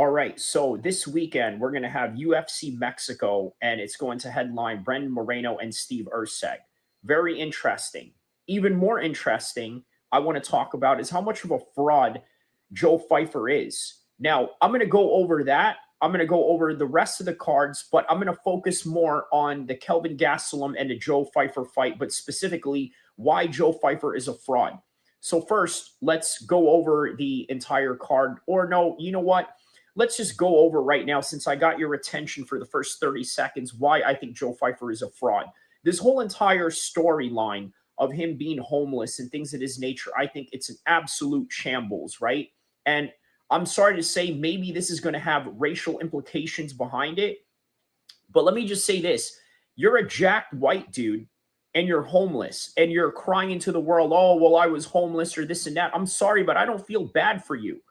All right, so this weekend we're going to have UFC Mexico, and it's going to headline Brendan Moreno and Steve Erceg. Very interesting. Even more interesting, I want to talk about is how much of a fraud Joe Pyfer is. Now, I'm going to go over that. I'm going to go over the rest of the cards, but I'm going to focus more on the Kelvin Gastelum and the Joe Pyfer fight, but specifically why Joe Pyfer is a fraud. So first, let's go over the entire card. Or no, you know what? Let's just go over right now, since I got your attention for the first 30 seconds, why I think Joe Pyfer is a fraud. This whole entire storyline of him being homeless and things of this nature, I think it's an absolute shambles, right? And I'm sorry to say, maybe this is going to have racial implications behind it. But let me just say this. You're a jacked white dude and you're homeless and you're crying to the world, oh, well, I was homeless or this and that. I'm sorry, but I don't feel bad for you.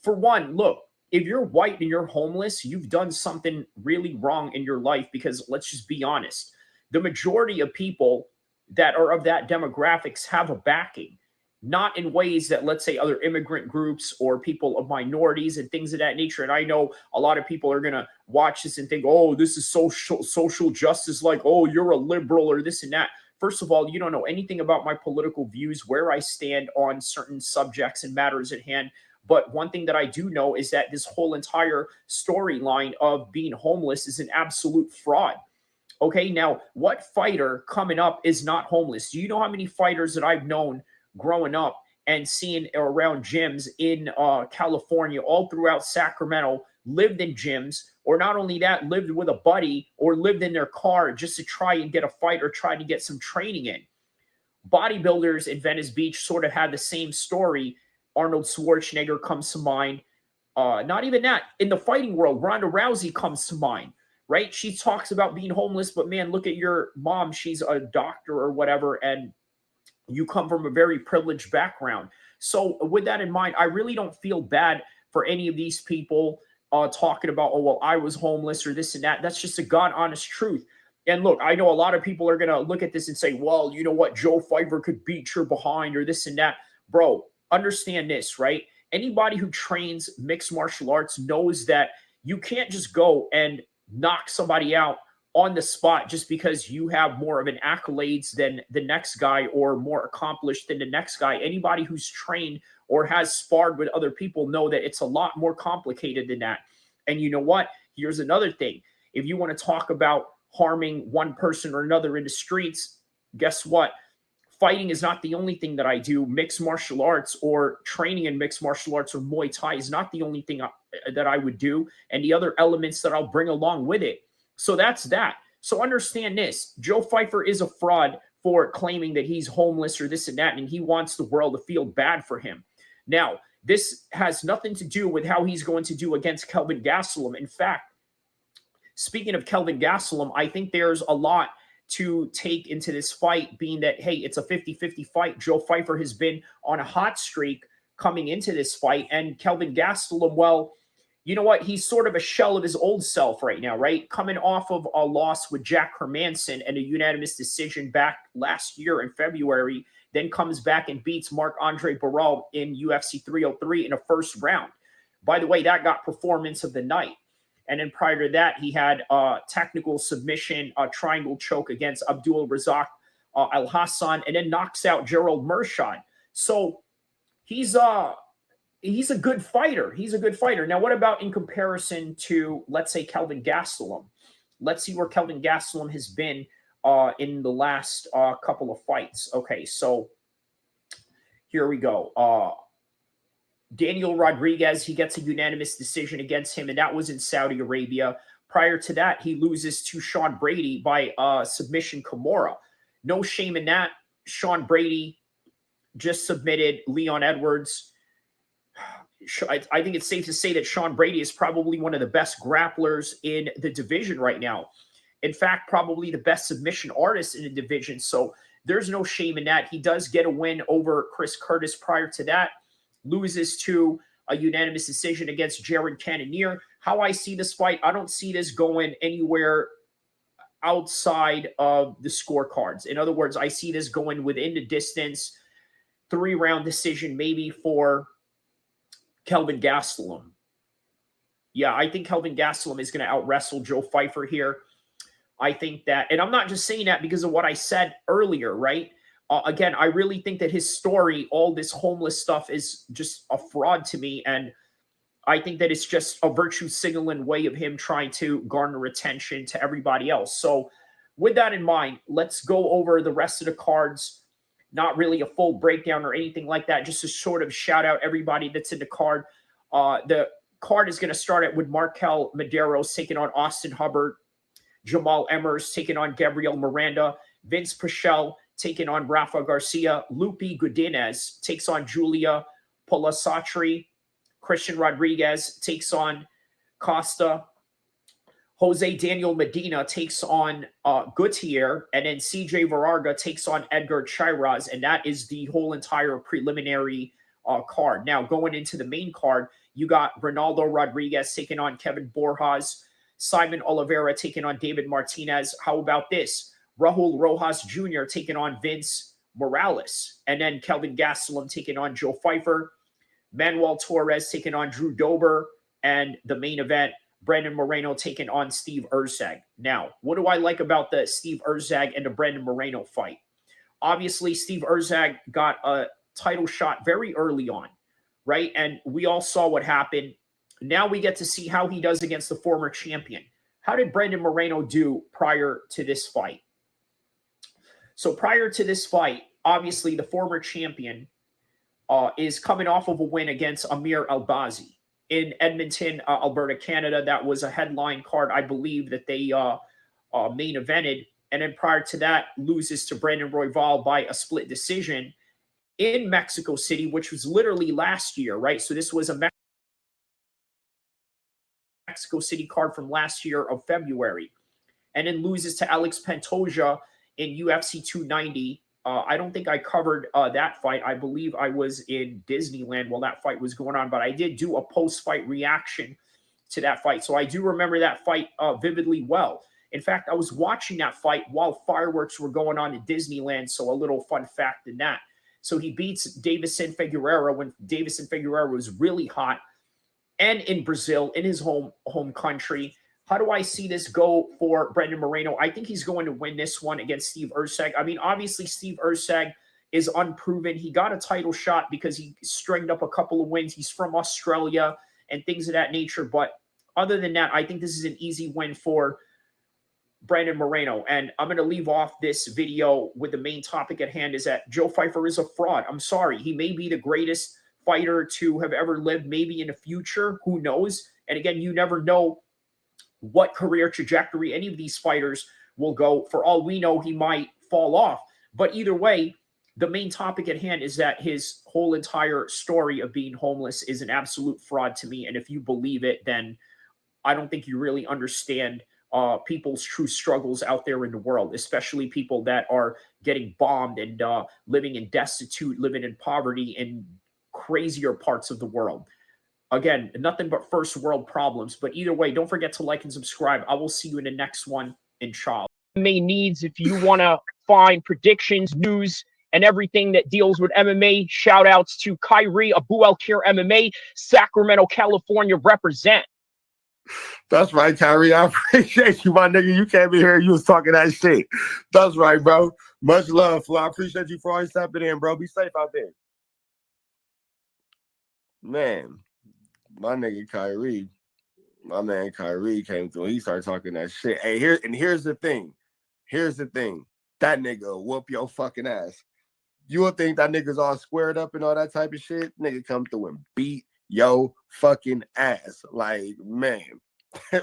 For one, look, if you're white and you're homeless, you've done something really wrong in your life, because let's just be honest. The majority of people that are of that demographics have a backing, not in ways that, let's say, other immigrant groups or people of minorities and things of that nature. And I know a lot of people are going to watch this and think, oh, this is social justice, like, oh, you're a liberal or this and that. First of all, you don't know anything about my political views, where I stand on certain subjects and matters at hand. But one thing that I do know is that this whole entire storyline of being homeless is an absolute fraud. Okay, now what fighter coming up is not homeless? Do you know how many fighters that I've known growing up and seeing around gyms in California, all throughout Sacramento, lived in gyms, or not only that, lived with a buddy or lived in their car just to try and get a fight or try to get some training in? Bodybuilders in Venice Beach sort of had the same story. Arnold Schwarzenegger comes to mind. Not even that. In the fighting world, Ronda Rousey comes to mind, right? She talks about being homeless, but man, look at your mom. She's a doctor or whatever, and you come from a very privileged background. So with that in mind, I really don't feel bad for any of these people talking about, oh, well, I was homeless or this and that. That's just a God honest truth. And look, I know a lot of people are going to look at this and say, well, you know what? Joe Pyfer could beat your behind or this and that. Bro, understand this, right? Anybody who trains mixed martial arts knows that you can't just go and knock somebody out on the spot just because you have more of an accolades than the next guy or more accomplished than the next guy. Anybody who's trained or has sparred with other people know that it's a lot more complicated than that. And you know what? Here's another thing. If you want to talk about harming one person or another in the streets, guess what? Fighting is not the only thing that I do. Mixed martial arts or training in mixed martial arts or Muay Thai is not the only thing that I would do, and the other elements that I'll bring along with it. So that's that. So understand this. Joe Pyfer is a fraud for claiming that he's homeless or this and that, and he wants the world to feel bad for him. Now, this has nothing to do with how he's going to do against Kelvin Gastelum. In fact, speaking of Kelvin Gastelum, I think there's a lot to take into this fight, being that, hey, it's a 50-50 fight. Joe Pyfer has been on a hot streak coming into this fight, and Kelvin Gastelum, well, you know what? He's sort of a shell of his old self right now, right? Coming off of a loss with Jack Hermanson and a unanimous decision back last year in February, then comes back and beats Marc-Andre Barral in UFC 303 in a first round. By the way, that got performance of the night. And then prior to that, he had a technical submission, a triangle choke against Abdul Razak Al-Hassan, and then knocks out Gerald Mershad. So he's a good fighter. He's a good fighter. Now, what about in comparison to, let's say, Kelvin Gastelum? Let's see where Kelvin Gastelum has been in the last couple of fights. Okay, so here we go. Daniel Rodriguez, he gets a unanimous decision against him, and that was in Saudi Arabia. Prior to that, he loses to Sean Brady by submission Kimura. No shame in that. Sean Brady just submitted Leon Edwards. I think it's safe to say that Sean Brady is probably one of the best grapplers in the division right now. In fact, probably the best submission artist in the division. So there's no shame in that. He does get a win over Chris Curtis prior to that. Loses to a unanimous decision against Jared Cannonier. How I see this fight, I don't see this going anywhere outside of the scorecards. In other words, I see this going within the distance, 3-round decision maybe for Kelvin Gastelum. Yeah, I think Kelvin Gastelum is going to out-wrestle Joe Pyfer here. I think that, and I'm not just saying that because of what I said earlier, right? Again, I really think that his story, all this homeless stuff, is just a fraud to me. And I think that it's just a virtue signaling way of him trying to garner attention to everybody else. So, with that in mind, let's go over the rest of the cards. Not really a full breakdown or anything like that, just to sort of shout out everybody that's in the card. The card is going to start it with Markel Medeiros taking on Austin Hubbard, Jamal Emmers taking on Gabriel Miranda, Vince Pichel taking on Rafa Garcia, Lupi Godinez takes on Julia Polasatri, Christian Rodriguez takes on Costa, Jose Daniel Medina takes on Gutierrez, and then CJ Varaga takes on Edgar Chiraz, and that is the whole entire preliminary card. Now, going into the main card, you got Ronaldo Rodriguez taking on Kevin Borjas, Simon Oliveira taking on David Martinez. How about this? Rahul Rojas Jr. taking on Vince Morales, and then Kelvin Gastelum taking on Joe Pyfer, Manuel Torres taking on Drew Dober, and the main event, Brandon Moreno taking on Steve Erzeg. Now, what do I like about the Steve Erzeg and the Brandon Moreno fight? Obviously, Steve Erzeg got a title shot very early on, right? And we all saw what happened. Now we get to see how he does against the former champion. How did Brandon Moreno do prior to this fight? So prior to this fight, obviously the former champion is coming off of a win against Amir Albazi in Edmonton, Alberta, Canada. That was a headline card, I believe, that they main evented. And then prior to that, loses to Brandon Royval by a split decision in Mexico City, which was literally last year, right? So this was a Mexico City card from last year of February. And then loses to Alex Pantoja in UFC 290. I don't think I covered that fight. I believe I was in Disneyland while that fight was going on, but I did do a post-fight reaction to that fight. So I do remember that fight vividly well. In fact, I was watching that fight while fireworks were going on in Disneyland. So a little fun fact in that. So he beats Davison Figueroa when Davison Figueroa was really hot, and in Brazil, in his home country. How do I see this go for Brandon Moreno? I think he's going to win this one against Steve Erzeg. I mean, obviously, Steve Erzeg is unproven. He got a title shot because he stringed up a couple of wins. He's from Australia and things of that nature. But other than that, I think this is an easy win for Brandon Moreno. And I'm going to leave off this video with the main topic at hand, is that Joe Pyfer is a fraud. I'm sorry. He may be the greatest fighter to have ever lived, maybe in the future. Who knows? And again, you never know what career trajectory any of these fighters will go. For all we know, he might fall off. But either way, the main topic at hand is that his whole entire story of being homeless is an absolute fraud to me. And if you believe it, then I don't think you really understand people's true struggles out there in the world, especially people that are getting bombed and living in destitute, living in poverty in crazier parts of the world. Again, nothing but first world problems. But either way, don't forget to like and subscribe. I will see you in the next one, inshallah. MMA needs, if you want to find predictions, news, and everything that deals with MMA, shout outs to Kyrie Abu El-Kheer MMA, Sacramento, California, represent. That's right, Kyrie. I appreciate you, my nigga. You came in here, you was talking that shit. That's right, bro. Much love, Flo. I appreciate you for always stepping in, bro. Be safe out there. Man, my nigga Kyrie, my man Kyrie came through. He started talking that shit. Hey, here's the thing. Here's the thing. That nigga will whoop your fucking ass. You would think that nigga's all squared up and all that type of shit. Nigga come through and beat your fucking ass. Like, man,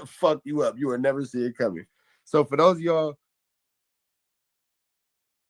fuck you up. You will never see it coming. So for those of y'all